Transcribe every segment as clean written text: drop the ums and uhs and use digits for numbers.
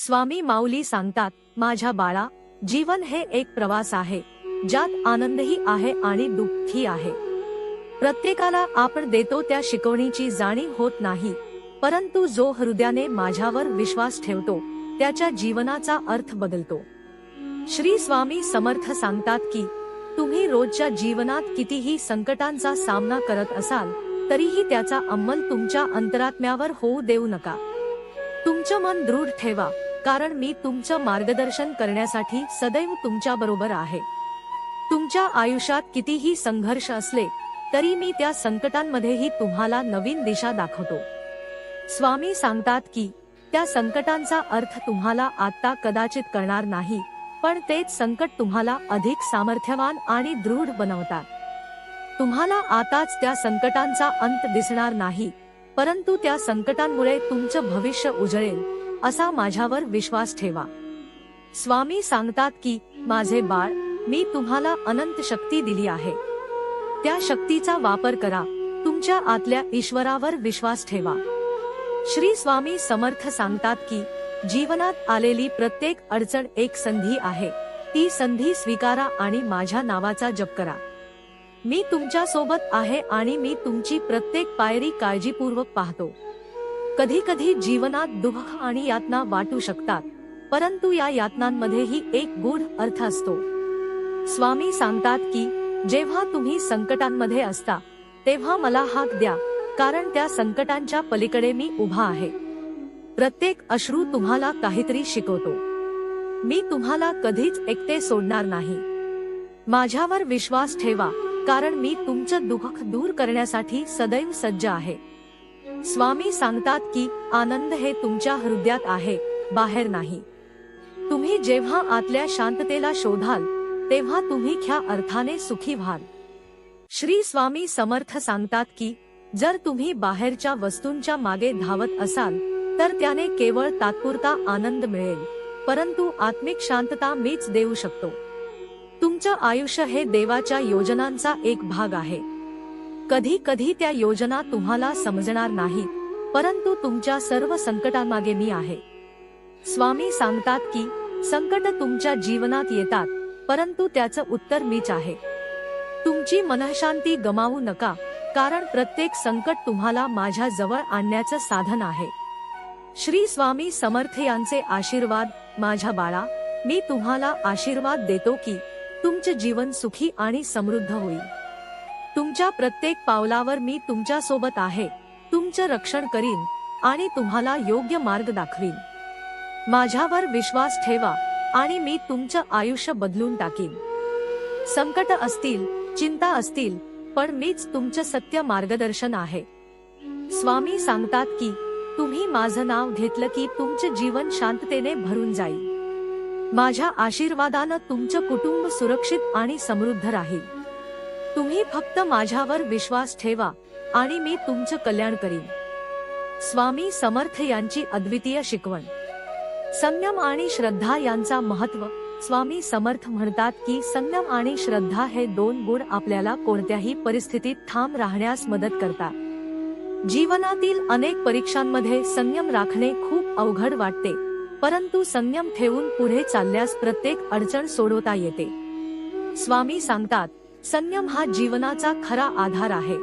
स्वामी माऊली सांगतात, माझ्या बाळा, जीवन हे एक प्रवास आहे, ज्यात आनंदही आहे आणि दुःखही आहे. प्रत्येकाला आपण देतो त्या शिकवणीची जाणीव होत नाही, परंतु जो हृदयाने माझ्यावर विश्वास ठेवतो, त्याच्या जीवनाचा अर्थ बदलतो. श्री स्वामी समर्थ सांगतात की, तुम्ही रोजच्या जीवनात कितीही संकटांचा सामना करत असाल, तरीही त्याचा अंमल तुमच्या अंतरात्म्यावर होऊ देऊ नका. तुमचं मन दृढ ठेवा, कारण मी तुमचं मार्गदर्शन करण्यासाठी सदैव तुमच्या बरोबर आहे. तुमच्या आयुष्यात कितीही संघर्ष असले तरी मी त्या संकटांमध्येही तुम्हाला नवीन दिशा दाखवतो. स्वामी सांगतात की, त्या संकटांचा अर्थ तुम्हाला आता कदाचित कळणार नाही, पण तेच संकट तुम्हाला अधिक सामर्थ्यवान आणि दृढ बनवतात. तुम्हाला आताच त्या संकटांचा अंत दिसणार नाही, परंतु त्या संकटांमुळे तुमचं भविष्य उजळेल, असा माझ्यावर विश्वास ठेवा. स्वामी सांगतात की, माझे बाळ, मी तुम्हाला अनंत शक्ती दिली आहे. त्या शक्तीचा वापर करा. तुमच्या आतल्या ईश्वरावर विश्वास ठेवा. श्री स्वामी समर्थ सांगतात की, जीवनात आलेली प्रत्येक अडचण एक संधी आहे. ती संधी स्वीकारा आणि माझ्या नावाचा जप करा. मी तुमच्या सोबत आहे आणि मी तुमची प्रत्येक पायरी काळजीपूर्वक पाहतो. कधी कधी जीवनात दुःख आणि यातना वाटू शकतात, परंतु या यातनांमध्येही एक गूढ अर्थ असतो. स्वामी सांगतात की, जेव्हा तुम्ही संकटांमध्ये असता तेव्हा मला हाक द्या, कारण त्या संकटांच्या पलीकडे मी उभा आहे. प्रत्येक अश्रू तुम्हाला काहीतरी शिकवतो. मी तुम्हाला कधीच एकटे सोडणार नाही. माझ्यावर विश्वास ठेवा, कारण मी तुमचं दुःख दूर करण्यासाठी सदैव सज्ज आहे. स्वामी सांगतात की, आनंद हे तुमच्या हृदयात आहे, बाहेर नाही. तुम्ही जेव्हा आतल्या शांततेला शोधाल तेव्हा तुम्ही खऱ्या अर्थाने सुखी व्हाल. श्री स्वामी समर्थ सांगतात की, जर तुम्ही बाहेरच्या वस्तूंच्या मागे धावत असाल तर त्याने केवळ तात्पुरता आनंद मिळेल, परंतु आत्मिक शांतता मीच देऊ शकतो. तुमचं आयुष्य हे देवाच्या योजनांचा एक भाग आहे. कधी कधी त्या योजना तुम्हाला समजणार नाही, परंतु तुमच्या सर्व संकटांमागे मी आहे. स्वामी सांगतात की, संकट तुमच्या जीवनात येतात, परंतु त्याचं उत्तर मीच आहे. तुमची मनःशांती गमावू नका, कारण प्रत्येक संकट तुम्हाला माझ्या जवळ आणण्याचं साधन आहे. श्री स्वामी समर्थ यांचे आशीर्वाद. माझ्या बाळा, मी तुम्हाला आशीर्वाद देतो की तुमचे जीवन सुखी आणि समृद्ध होईल. तुमच्या प्रत्येक पावलावर मी तुमच्या सोबत आहे, तुमचं रक्षण करीन आणि तुम्हाला योग्य मार्ग दाखवीन. माझ्यावर विश्वास ठेवा आणि मी तुमचं आयुष्य बदलून टाकीन. संकट असतील, चिंता असतील, पण मीच तुमचं सत्य मार्गदर्शन आहे. स्वामी सांगतात की, तुम्ही माझं नाव घेतलं की तुमचं जीवन शांततेने भरून जाईल. माझ्या आशीर्वादानं तुमचं कुटुंब सुरक्षित आणि समृद्ध राहील. तुम्ही फक्त माझ्यावर विश्वास ठेवा आणि मी तुमचं कल्याण करीन. स्वामी समर्थ यांची अद्वितीय शिकवण. संयम आणि श्रद्धा यांचा महत्त्व. स्वामी समर्थ म्हणतात की, संयम आणि श्रद्धा हे दोन गुण आपल्याला कोणत्याही परिस्थितीत ठाम राहण्यास मदत करतात. जीवनातील अनेक परीक्षांमध्ये संयम राखणे खूप अवघड वाटते, परंतु संयम ठेवून पुढे चालल्यास प्रत्येक अडचण सोडवता येते. स्वामी सांगतात, संयम हा जीवनाचा खरा आधार आहे.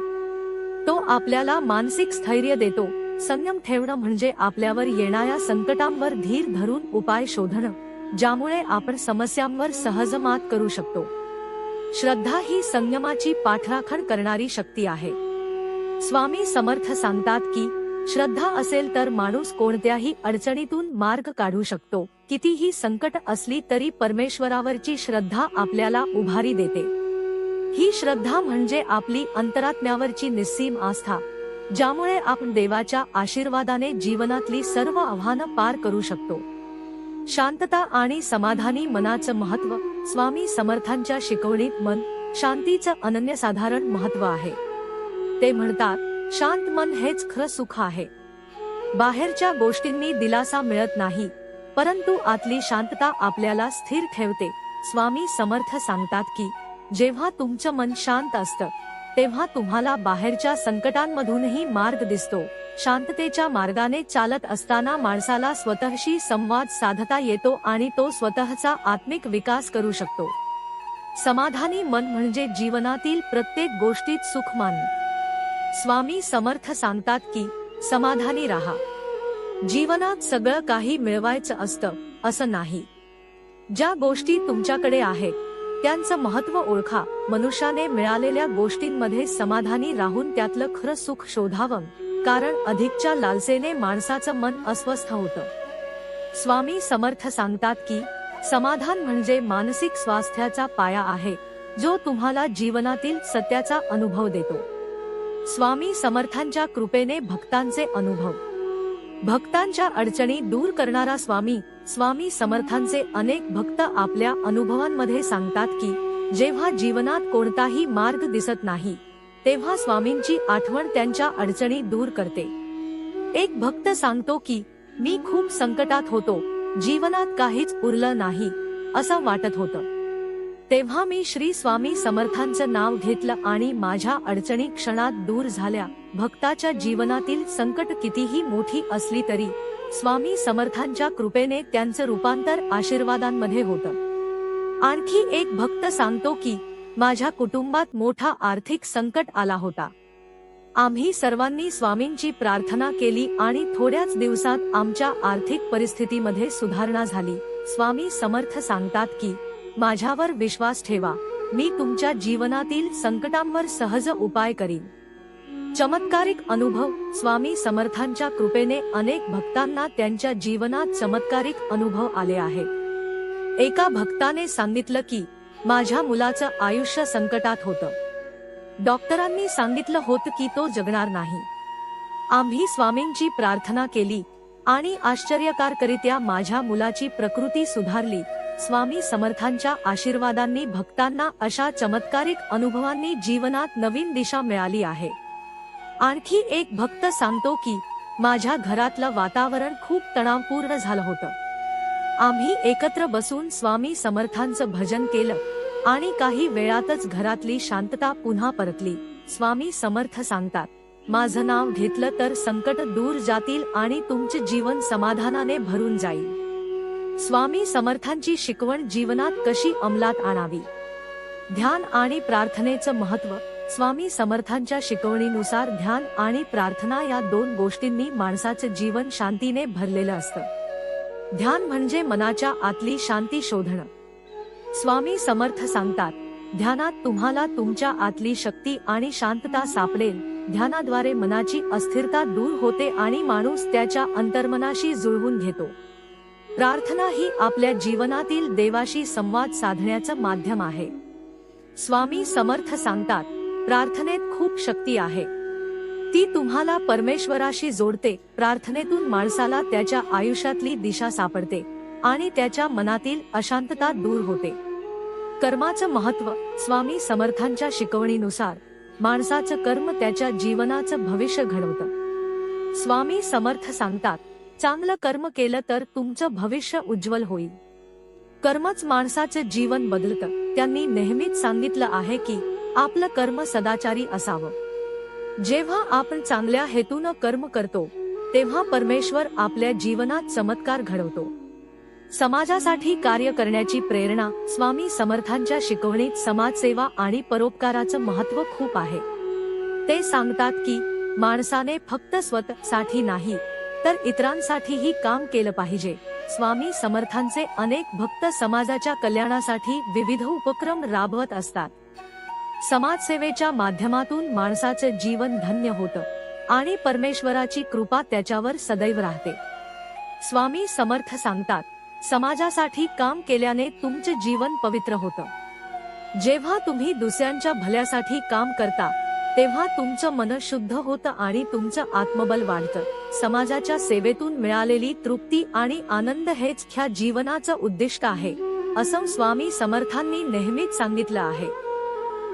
तो आपल्याला मानसिक स्थैर्य देतो. संयम ठेवणं म्हणजे आपल्यावर येणाऱ्या संकटांवर धीर धरून उपाय शोधणं, ज्यामुळे आपण समस्यांवर सहज मात करू शकतो. श्रद्धा ही संयमाची पाठराखण करणारी शक्ती आहे. स्वामी समर्थ सांगतात की, श्रद्धा असेल तर माणूस कोणत्याही अडचणीतून मार्ग काढू शकतो. कितीही संकट असली तरी परमेश्वरावरची श्रद्धा आपल्याला उभारी देते. ही श्रद्धा म्हणजे आपली अंतरात्म्यावरची निस्सीम आस्था, ज्यामुळे आपण देवाच्या आशीर्वादाने जीवनातली सर्व आव्हानं पार करू शकतो. शांतता आणि समाधानी मनाचं महत्त्व. स्वामी समर्थांच्या शिकवणीत मन शांतीचं अनन्यसाधारण महत्त्व आहे. ते म्हणतात, शांत मन हेच खरं सुख आहे. बाहेरच्या गोष्टींनी दिलासा मिळत नाही, परंतु आतली शांतता आपल्याला स्थिर ठेवते. स्वामी समर्थ सांगतात की, जेव्हा तुमचं मन शांत असतं तेव्हा तुम्हाला बाहेरच्या संकटांमधूनही मार्ग दिसतो. शांततेच्या मार्गाने चालत असताना माणसाला स्वतःशी संवाद साधता येतो आणि तो स्वतःचा आत्मिक विकास करू शकतो. समाधानी मन म्हणजे जीवनातील प्रत्येक गोष्टीत सुख मानणे. स्वामी समर्थ सांगतात की समाधानी राहा. जीवनात सगळं काही मिळवायचं असतं असं नाही. ज्या गोष्टी तुमच्याकडे आहेत त्यांचं महत्त्व ओळखा. मनुष्याने मिळालेल्या गोष्टींमध्ये समाधानी राहून त्यातलं खरं सुख शोधावं, कारण अधिकच्या लालसेने माणसाचं मन अस्वस्थ होतं. स्वामी समर्थ सांगतात की समाधान म्हणजे मानसिक स्वास्थ्याचा पाया आहे, जो तुम्हाला जीवनातील सत्याचा अनुभव देतो. स्वामी समर्थांच्या कृपेने भक्तांचे अनुभव. भक्तांच्या अडचणी दूर करणारा स्वामी समर्थांचे अनेक भक्त आपल्या अनुभवांमध्ये सांगतात की जेव्हा जीवनात कोणताही मार्ग दिसत नाही तेव्हा स्वामींची आठवण त्यांच्या अडचणी दूर करते. एक भक्त सांगतो की मी खूप संकटात होतो, जीवनात काहीच उरलं नाही असं वाटत होतं. तेव्हा मी श्री स्वामी समर्थांचं नाव घेतलं आणि माझ्या अडचणी क्षणात दूर झाल्या. भक्ताच्या जीवनातील संकट कितीही मोठी असली तरी स्वामी समर्थांच्या कृपेने त्यांचं रूपांतर आशीर्वादांमध्ये होतं. आणखी एक भक्त सांगतो की माझ्या कुटुंबात मोठा आर्थिक संकट आला होता. आम्ही सर्वांनी स्वामींची प्रार्थना केली आणि थोड्याच दिवसात आमच्या आर्थिक परिस्थितीमध्ये सुधारणा झाली. स्वामी समर्थ सांगतात की माझ्यावर विश्वास ठेवा, मी तुमच्या जीवनातील संकटांवर सहज उपाय करीन. चमत्कारिक अनुभव. स्वामी समर्थांच्या कृपेने अनेक भक्तांना त्यांच्या जीवनात चमत्कारिक अनुभव आले आहेत. एका भक्ताने सांगितलं की माझ्या मुलाचं आयुष्य संकटात होतं. डॉक्टरांनी सांगितलं होतं की तो जगणार नाही. आम्ही स्वामींची प्रार्थना केली आणि आश्चर्यकारकरित्या माझ्या मुलाची प्रकृती सुधारली. स्वामी समर्थांच्या आशीर्वादांनी भक्तांना अशा चमत्कारिक अनुभवांनी जीवनात नवीन दिशा मिळाली आहे. आणखी एक भक्त सांगतो की माझ्या घरातलं वातावरण खूप तणावपूर्ण झालं होतं. आम्ही एकत्र बसून स्वामी समर्थांचं भजन केलं आणि काही वेळातच घरातली शांतता पुन्हा परतली. स्वामी समर्थ सांगतात, माझं नाव घेतलं तर संकट दूर जातील आणि तुमचे जीवन समाधानाने भरून जाईल. स्वामी समर्थांची शिकवण जीवनात कशी अंमलात आणावी. ध्यान आणि प्रार्थनेचं महत्त्व. स्वामी समर्थांच्या शिकवणीनुसार ध्यान आणि प्रार्थना या दोन गोष्टींनी माणसाचं जीवन शांतीने भरलेलं असतं. ध्यान म्हणजे मनाच्या आतली शांती शोधणं. स्वामी समर्थ सांगतात, ध्यानात तुम्हाला तुमच्या आतली शक्ती आणि शांतता सापडेल. ध्यानाद्वारे मनाची अस्थिरता दूर होते आणि माणूस त्याच्या अंतर्मनाशी जुळवून घेतो. प्रार्थना ही आपल्या जीवनातील देवाशी संवाद साधण्याचं माध्यम आहे. स्वामी समर्थ सांगतात, प्रार्थनेत खूप शक्ती आहे. ती तुम्हाला परमेश्वराशी जोडते. प्रार्थनेतून माणसाला त्याच्या आयुष्यातली दिशा सापडते आणि त्याच्या मनातील अशांतता दूर होते. कर्माचं महत्त्व. स्वामी समर्थांच्या शिकवणीनुसार माणसाचं कर्म त्याच्या जीवनाचं भविष्य घडवतं. स्वामी समर्थ सांगतात, चांगलं कर्म केलं तर तुमचं भविष्य उज्ज्वल होईल. कर्मच माणसाचं जीवन बदलतं. त्यांनी नेहमीच सांगितलं आहे की आपलं कर्म सदाचारी असावं. जेव्हा आपण चांगल्या हेतूनं कर्म करतो तेव्हा परमेश्वर आपल्या जीवनात चमत्कार घडवतो. समाजासाठी कार्य करण्याची प्रेरणा. स्वामी समर्थांच्या शिकवणीत समाजसेवा आणि परोपकाराचं महत्त्व खूप आहे. ते सांगतात की माणसाने फक्त स्वतःसाठी नाही तर इतरांसाठीही काम केलं पाहिजे. स्वामी समर्थांचे अनेक भक्त समाजाच्या कल्याणासाठी विविध उपक्रम राबवत असतात. समाजसेवेच्या माध्यमातून माणसाचं जीवन धन्य होतं आणि परमेश्वराची कृपा त्याच्यावर सदैव राहते. स्वामी समर्थ सांगतात, समाजासाठी काम केल्याने तुमचे जीवन पवित्र होतं. जेव्हा तुम्ही दुसऱ्यांच्या भल्यासाठी काम करता तेव्हा तुमचं मन शुद्ध होतं आणि तुमचं आत्मबल वाढतं. समाजाच्या सेवेतून मिळालेली तृप्ती आणि आनंद हेच ह्या जीवनाचं उद्दिष्ट आहे, असं स्वामी समर्थांनी नेहमीच सांगितलं आहे.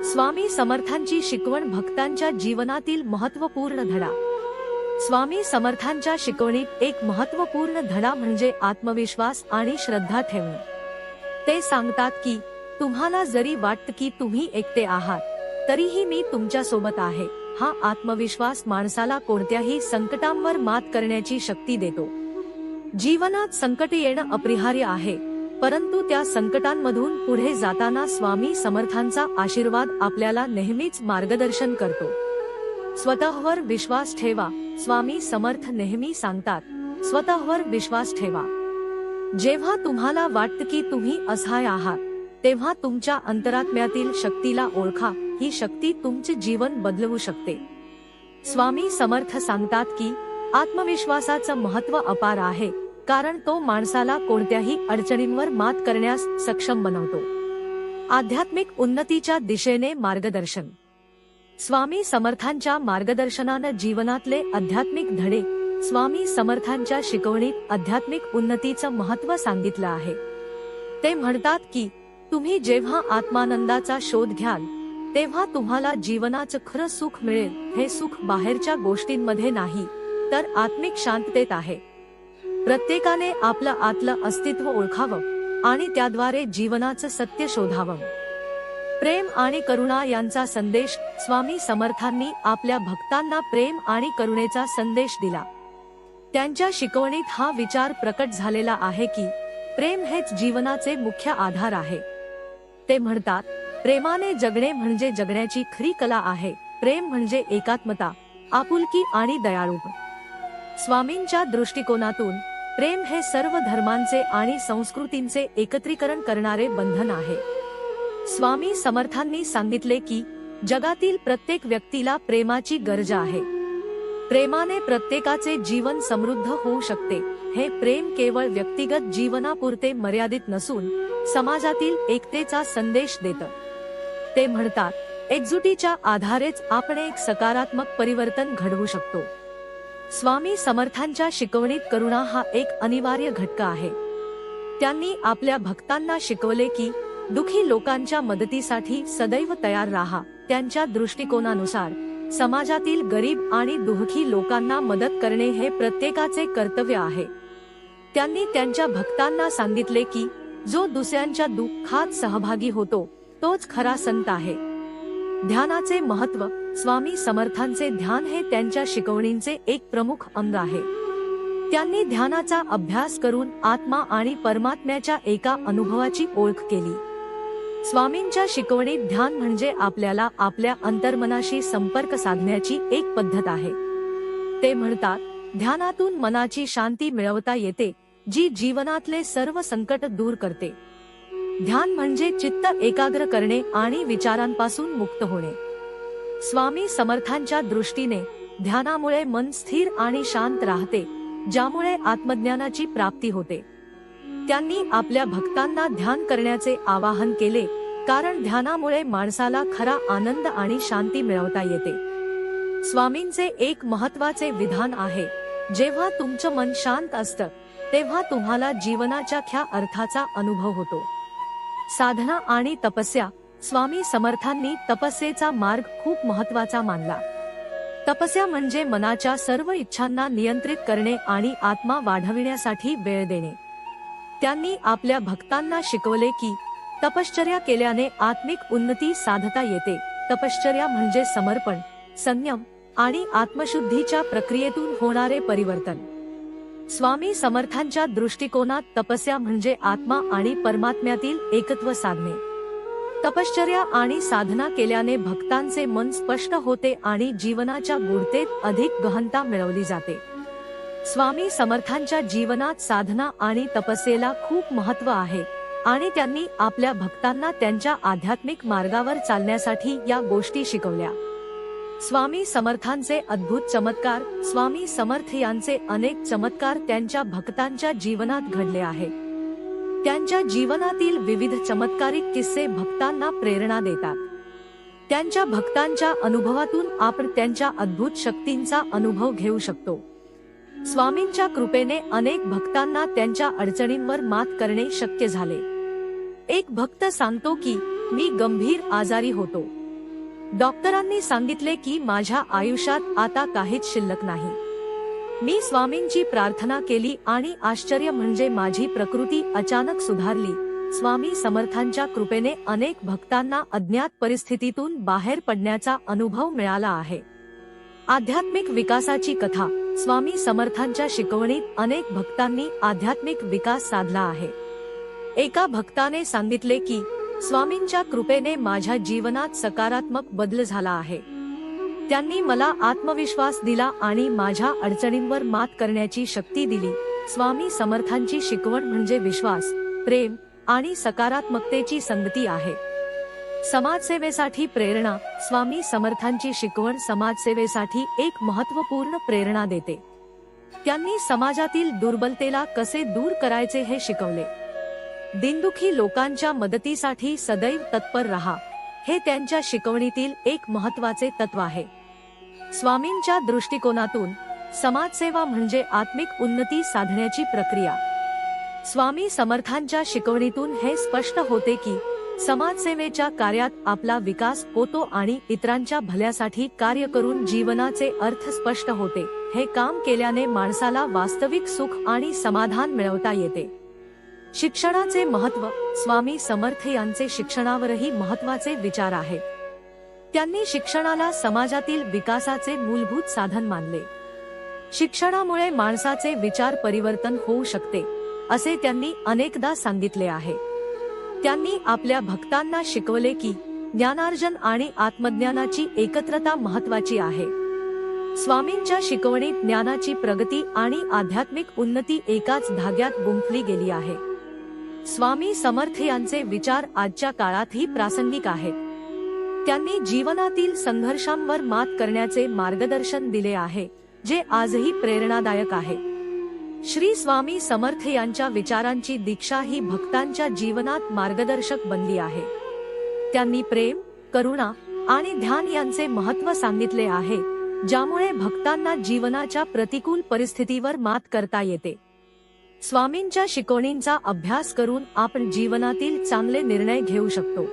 स्वामी समर्थांची शिकवण भक्तांच्या जीवनातील महत्त्वपूर्ण धडा. स्वामी समर्थांच्या शिकवणीत एक महत्त्वपूर्ण धडा म्हणजे आत्मविश्वास आणि श्रद्धा ठेवणं. ते सांगतात की तुम्हाला जरी वाटतं की तुम्ही एकटे आहात तरीही मी तुमच्या सोबत आहे. हा आत्मविश्वास माणसाला कोणत्याही संकटांवर मात करण्याची शक्ती देतो. जीवनात संकट येणं अपरिहार्य आहे, परंतु त्या संकटांमधून पुढे जाताना स्वामी समर्थांचा आशीर्वाद आपल्याला नेहमीच मार्गदर्शन करतो. स्वतःवर विश्वास ठेवा. स्वामी समर्थ नेहमी सांगतात, स्वतःवर विश्वास ठेवा. जेव्हा तुम्हाला वाटतं की तुम्ही असहाय आहात, तेव्हा तुमच्या अंतरात्म्यातील शक्तीला ओळखा. ही शक्ती तुमचे जीवन बदलवू शकते. स्वामी समर्थ सांगतात की आत्मविश्वासाचं महत्त्व अपार आहे, कारण तो माणसाला कोणत्याही अडचणींवर मात करण्यास सक्षम बनवतो. आध्यात्मिक उन्नतीच्या दिशेने मार्गदर्शन. स्वामी समर्थांच्या मार्गदर्शनानं जीवनातले आध्यात्मिक धडे. स्वामी समर्थांच्या शिकवणीत आध्यात्मिक उन्नतीचं महत्त्व सांगितलं आहे. ते म्हणतात की तुम्ही जेव्हा आत्मानंदाचा शोध घ्याल, तेव्हा तुम्हाला जीवनाचं खरं सुख मिळेल. हे सुख बाहेरच्या गोष्टींमध्ये नाही, तर आत्मिक शांततेत आहे. प्रत्येकाने आपलं आतलं अस्तित्व ओळखावं आणि त्याद्वारे जीवनाचं सत्य शोधावं. प्रेम आणि करुणा यांचा संदेश. स्वामी समर्थांनी आपल्या भक्तांना प्रेम आणि करुणेचा संदेश दिला. त्यांच्या शिकवणीत हा विचार प्रकट झालेला आहे की प्रेम हेच जीवनाचे मुख्य आधार आहे. ते म्हणतात, प्रेमाने जगणे म्हणजे जगण्याची खरी कला आहे. प्रेम म्हणजे एकात्मता, आपुलकी आणि दयाळूपणा. स्वामींच्या दृष्टिकोनातून प्रेम हे सर्व धर्मांचे आणि संस्कृतींचे एकत्रीकरण करणारे बंधन आहे. स्वामी समर्थांनी सांगितले की जगातील प्रत्येक व्यक्तीला प्रेमाची गरज आहे. प्रेमाने प्रत्येकाचे जीवन समृद्ध होऊ शकते. हे प्रेम केवळ व्यक्तिगत जीवनापुरते मर्यादित नसून समाजातील एकतेचा संदेश देतं. ते म्हणतात, एकजुटीच्या आधारेच आपण एक सकारात्मक परिवर्तन घडवू शकतो. स्वामी समर्थांच्या शिकवणीत करुणा हा एक अनिवार्य घटक आहे. त्यांनी आपल्या भक्तांना शिकवले की दुःखी लोकांच्या मदतीसाठी सदैव तयार राहा. त्यांच्या दृष्टिकोनानुसार समाजातील गरीब आणि दुःखी लोकांना मदत करणे हे प्रत्येकाचे कर्तव्य आहे. त्यांनी त्यांच्या भक्तांना सांगितले की जो दुसऱ्यांच्या दुःखात सहभागी होतो, तोच खरा संत आहे. ध्यानाचे महत्त्व. स्वामी समर्थांचे ध्यान हे त्यांच्या शिकवणींचे एक प्रमुख अंग आहे. त्यांनी ध्यानाचा अभ्यास करून आत्मा आणि परमात्म्याच्या एका अनुभवाची ओळख केली. स्वामींच्या शिकवणीत ध्यान म्हणजे आपल्याला आपल्या अंतर्मनाशी संपर्क साधण्याची एक पद्धत आहे. ते म्हणतात, ध्यानातून मनाची शांती मिळवता येते, जी जीवनातले सर्व संकट दूर करते. ध्यान म्हणजे चित्त एकाग्र करणे आणि विचारांपासून मुक्त होणे. स्वामी समर्थांच्या दृष्टीने ध्यानामुळे मन स्थिर आणि शांत राहते, ज्यामुळे आत्मज्ञानाची प्राप्ती होते. त्यांनी आपल्या भक्तांना ध्यान करण्याचे आवाहन केले, कारण ध्यानामुळे माणसाला खरा आनंद आणि शांती मिळवता येते. स्वामींचे एक महत्त्वाचे विधान आहे, जेव्हा तुमचं मन शांत असतं, तेव्हा तुम्हाला जीवनाच्या खऱ्या अर्थाचा अनुभव होतो. साधना आणि तपस्या. स्वामी समर्थांनी तपस्येचा मार्ग खूप महत्त्वाचा मानला. तपस्या म्हणजे मनाच्या सर्व इच्छांना नियंत्रित करणे आणि आत्मा वाढविण्यासाठी वेळ देणे. त्यांनी आपल्या भक्तांना शिकवले की तपश्चर्या केल्याने आत्मिक उन्नती साधता येते. तपश्चर्या म्हणजे समर्पण, संयम आणि आत्मशुद्धीच्या प्रक्रियेतून होणारे परिवर्तन. स्वामी समर्थांच्या दृष्टिकोनात तपस्या म्हणजे आत्मा आणि परमात्म्यातील एकत्व साधणे. तपश्चर्या आणि साधना केल्याने भक्तांचे मन स्पष्ट होते आणि जीवनाच्या गूढतेत अधिक गहनता मिळवली जाते. स्वामी समर्थांच्या जीवनात साधना आणि तपस्येला खूप महत्त्व आहे आणि त्यांनी आपल्या भक्तांना त्यांच्या आध्यात्मिक मार्गावर चालण्यासाठी या गोष्टी शिकवल्या. स्वामी समर्थांचे अद्भुत चमत्कार. स्वामी समर्थ यांचे अनेक चमत्कार त्यांच्या भक्तांच्या जीवनात घडले आहेत. त्यांच्या जीवनातील विविध चमत्कारिक किस्से भक्तांना प्रेरणा देतात. त्यांच्या भक्तांच्या अनुभवातून आपण त्यांच्या अद्भुत शक्तींचा अनुभव घेऊ शकतो. स्वामींच्या कृपेने अनेक भक्तांना त्यांच्या अडचणींवर मात करणे शक्य झाले. एक भक्त सांगतो की मी गंभीर आजारी होतो. डॉक्टरांनी सांगितले की माझ्या आयुष्यात आता काहीच शिल्लक नाही. मी स्वामींची प्रार्थना केली आणि आश्चर्य म्हणजे माझी प्रकृती अचानक सुधारली. स्वामी समर्थांच्या कृपेने अनेक भक्तांना अज्ञात परिस्थितीतून बाहेर पडण्याचा अनुभव मिळाला आहे. आध्यात्मिक विकासाची कथा. स्वामी समर्थांच्या शिकवणीत अनेक भक्तांनी आध्यात्मिक विकास साधला आहे. एका भक्ताने सांगितले की स्वामींच्या कृपेने माझ्या जीवनात सकारात्मक बदल झाला आहे. त्यांनी मला आत्मविश्वास दिला आणि माझ्या अडचणींवर मात करण्याची शक्ती दिली. स्वामी समर्थांची शिकवण म्हणजे विश्वास, प्रेम आणि सकारात्मकतेची संगती आहे. समाजसेवेसाठी प्रेरणा. स्वामी समर्थांची शिकवण समाजसेवेसाठी एक महत्त्वपूर्ण प्रेरणा देते. त्यांनी समाजातील दुर्बलतेला कसे दूर करायचे हे शिकवले. दीनदुखी लोकांच्या मदतीसाठी सदैव तत्पर रहा, हे त्यांच्या शिकवणीतील एक महत्त्वाचे तत्व आहे. स्वामींच्या दृष्टिकोनातून समाजसेवा म्हणजे आत्मिक उन्नती साधण्याची प्रक्रिया. स्वामी समर्थांच्या शिकवणीतून हे स्पष्ट होते की समाजसेवेच्या कार्यात आपला विकास होतो आणि इतरांच्या भल्यासाठी कार्य करून जीवनाचे अर्थ स्पष्ट होते. हे काम केल्याने माणसाला वास्तविक सुख आणि समाधान मिळवता येते. शिक्षणाचे महत्त्व. स्वामी समर्थ यांचे शिक्षणावरही महत्त्वाचे विचार आहेत. त्यांनी शिक्षणाला समाजातील विकासाचे मूलभूत साधन मानले. शिक्षणामुळे माणसाचे विचार परिवर्तन होऊ शकते, असे त्यांनी अनेकदा सांगितले आहे. त्यांनी आपल्या भक्तांना शिकवले की ज्ञानार्जन आणि आत्मज्ञानाची एकत्रता महत्त्वाची आहे. स्वामींच्या शिकवणीत ज्ञानाची प्रगती आणि आध्यात्मिक उन्नती एकाच धाग्यात गुंफली गेली आहे. स्वामी समर्थ यांचे विचार आजच्या काळातही प्रासंगिक आहेत. त्यांनी जीवनातील संघर्षांवर मात करण्याचे मार्गदर्शन दिले आहे, जे आजही प्रेरणादायक आहे. श्री स्वामी समर्थ यांच्या विचारांची दीक्षा ही भक्तांच्या जीवनात मार्गदर्शक बनली आहे. त्यांनी प्रेम, करुणा आणि ध्यान यांचे महत्त्व सांगितले आहे, ज्यामुळे भक्तांना जीवनाच्या प्रतिकूल परिस्थितीवर मात करता येते. स्वामींच्या शिकवणींचा अभ्यास करून आपण जीवनातील चांगले निर्णय घेऊ शकतो.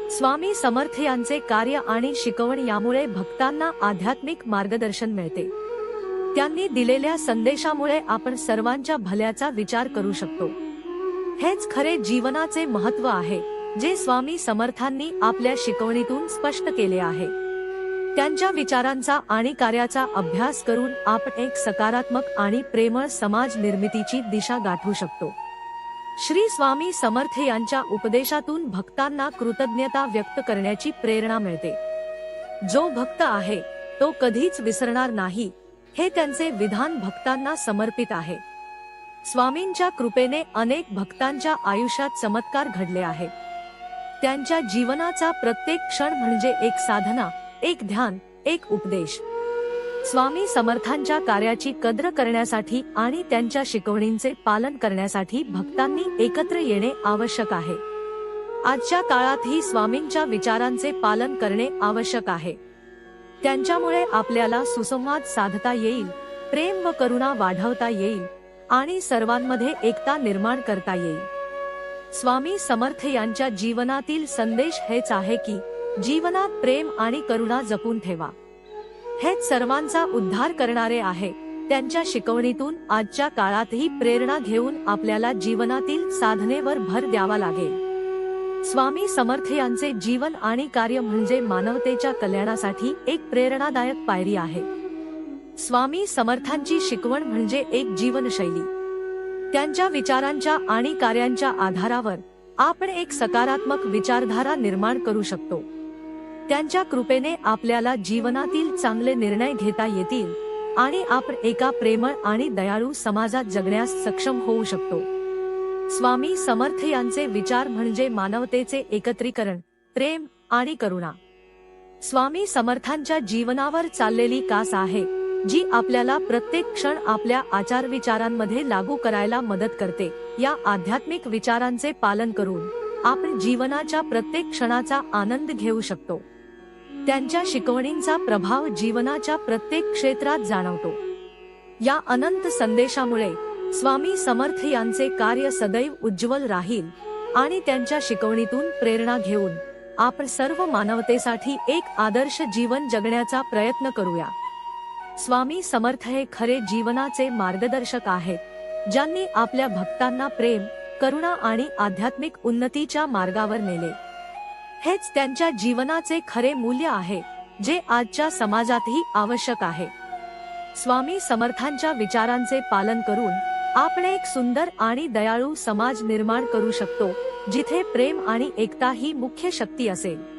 स्वामी समर्थ यांचे कार्य आणि शिकवण यामुळे भक्तांना आध्यात्मिक मार्गदर्शन मिळते. त्यांनी दिलेल्या संदेशामुळे आपण सर्वांच्या भल्याचा विचार करू शकतो. हेच खरे जीवनाचे महत्त्व आहे, जे स्वामी समर्थांनी आपल्या शिकवणीतून स्पष्ट केले आहे. त्यांच्या विचारांचा आणि कार्याचा अभ्यास करून आपण एक सकारात्मक आणि प्रेमळ समाज निर्मितीची दिशा गाठू शकतो. श्री स्वामी समर्थ यांच्या उपदेशातून भक्तांना कृतज्ञता व्यक्त करण्याची प्रेरणा मिळते. जो भक्त आहे तो कधीच विसरणार नाही, हे त्यांचे विधान भक्तांना समर्पित आहे. स्वामींच्या कृपेने अनेक भक्तांच्या आयुष्यात चमत्कार घडले आहेत. त्यांच्या जीवनाचा प्रत्येक क्षण म्हणजे एक साधना, एक ध्यान, एक उपदेश. स्वामी समर्थांच्या कार्याची कद्र करण्यासाठी आणि त्यांच्या शिकवणींचे पालन करण्यासाठी भक्तांनी एकत्र येणे आवश्यक आहे. आजच्या काळातही स्वामींच्या विचारांचे पालन करणे आवश्यक आहे. त्यांच्यामुळे आपल्याला सुसंवाद साधता येईल, प्रेम व करुणा वाढवता येईल आणि सर्वांमध्ये एकता निर्माण करता येईल. स्वामी समर्थ यांच्या जीवनातील संदेश हेच आहे की जीवनात प्रेम आणि करुणा जपून ठेवा. हेच सर्वांचा उद्धार करणारे आहे. त्यांच्या शिकवणीतून आजच्या काळातही प्रेरणा घेऊन आपल्याला जीवनातील साधनेवर भर द्यावा लागेल. स्वामी समर्थ यांचे जीवन आणि कार्य म्हणजे मानवतेच्या कल्याणासाठी एक प्रेरणादायक पायरी आहे. स्वामी समर्थांची शिकवण म्हणजे एक जीवनशैली. त्यांच्या विचारांच्या आणि कार्यांच्या आधारावर आपण एक सकारात्मक विचारधारा निर्माण करू शकतो. त्यांच्या कृपेने आपल्याला जीवनातील चांगले निर्णय घेता येतील आणि आपण एका प्रेमळ आणि दयाळू समाजात जगण्यास सक्षम होऊ शकतो. स्वामी समर्थ यांचे विचार म्हणजे मानवतेचे एकत्रीकरण, प्रेम आणि करुणा. स्वामी समर्थांच्या जीवनावर चाललेली कास आहे, जी आपल्याला प्रत्येक क्षण आपल्या आचारविचारांमध्ये लागू करायला मदत करते. या आध्यात्मिक विचारांचे पालन करून आपण जीवनाच्या प्रत्येक क्षणाचा आनंद घेऊ शकतो. त्यांच्या शिकवणींचा प्रभाव जीवनाच्या प्रत्येक क्षेत्रात जाणवतो. या अनंत संदेशामुळे स्वामी समर्थ यांचे कार्य सदैव उज्ज्वल राहील आणि त्यांच्या शिकवणीतून प्रेरणा घेऊन आपण सर्व मानवतेसाठी एक आदर्श जीवन जगण्याचा प्रयत्न करूया. स्वामी समर्थ हे खरे जीवनाचे मार्गदर्शक आहेत, ज्यांनी आपल्या भक्तांना प्रेम, करुणा आणि आध्यात्मिक उन्नतीच्या मार्गावर नेले। हेच त्यांच्या जीवनाचे खरे मूल्य आहे, जे आजच्या समाजातही आवश्यक आहे। स्वामी समर्थांच्या विचारांचे पालन करून आपण एक सुंदर आणि दयाळू समाज निर्माण करू शकतो, जिथे प्रेम आणि एकता ही मुख्य शक्ती असेल।